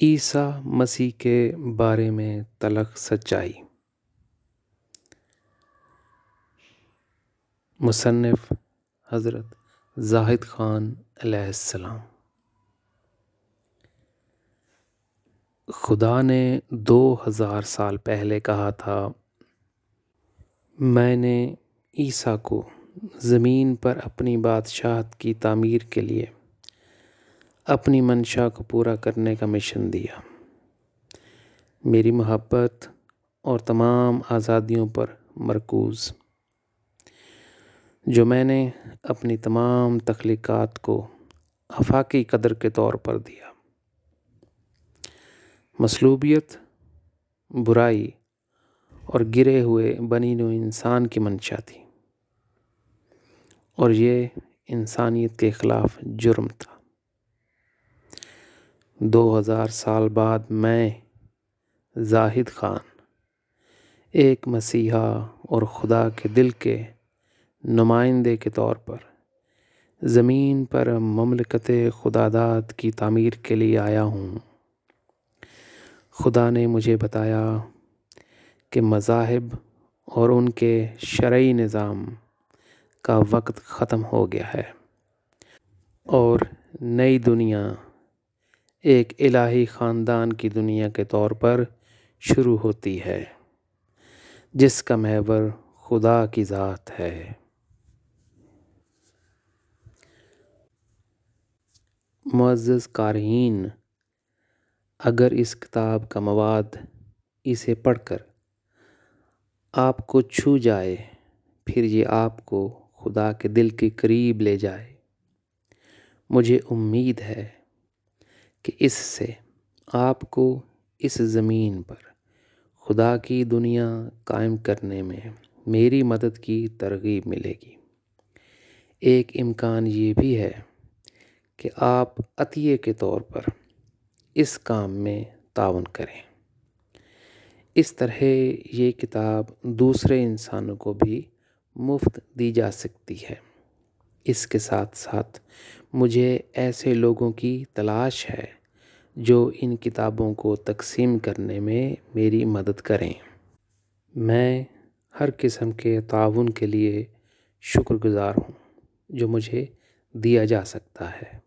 عیسیٰ مسیح کے بارے میں تلخ سچائی۔ مصنف حضرت زاہد خان علیہ السلام۔ خدا نے 2000 سال پہلے کہا تھا، میں نے عیسیٰ کو زمین پر اپنی بادشاہت کی تعمیر کے لیے اپنی منشا کو پورا کرنے کا مشن دیا۔ میری محبت اور تمام آزادیوں پر مرکوز، جو میں نے اپنی تمام تخلیقات کو آفاقی قدر کے طور پر دیا۔ مصلوبیت، برائی اور گرے ہوئے بنی نوع انسان کی منشا تھی، اور یہ انسانیت کے خلاف جرم تھا۔ 2000 سال بعد میں زاہد خان ایک مسیحا اور خدا کے دل کے نمائندے کے طور پر زمین پر مملکت خداداد کی تعمیر کے لیے آیا ہوں۔ خدا نے مجھے بتایا کہ مذاہب اور ان کے شرعی نظام کا وقت ختم ہو گیا ہے، اور نئی دنیا ایک الہی خاندان کی دنیا کے طور پر شروع ہوتی ہے، جس کا محور خدا کی ذات ہے۔ معزز قارئین، اگر اس کتاب کا مواد اسے پڑھ کر آپ کو چھو جائے، پھر یہ آپ کو خدا کے دل کے قریب لے جائے، مجھے امید ہے کہ اس سے آپ کو اس زمین پر خدا کی دنیا قائم کرنے میں میری مدد کی ترغیب ملے گی۔ ایک امکان یہ بھی ہے کہ آپ عطیے کے طور پر اس کام میں تعاون کریں۔ اس طرح یہ کتاب دوسرے انسانوں کو بھی مفت دی جا سکتی ہے۔ اس کے ساتھ ساتھ مجھے ایسے لوگوں کی تلاش ہے جو ان کتابوں کو تقسیم کرنے میں میری مدد کریں۔ میں ہر قسم کے تعاون کے لیے شکر گزار ہوں جو مجھے دیا جا سکتا ہے۔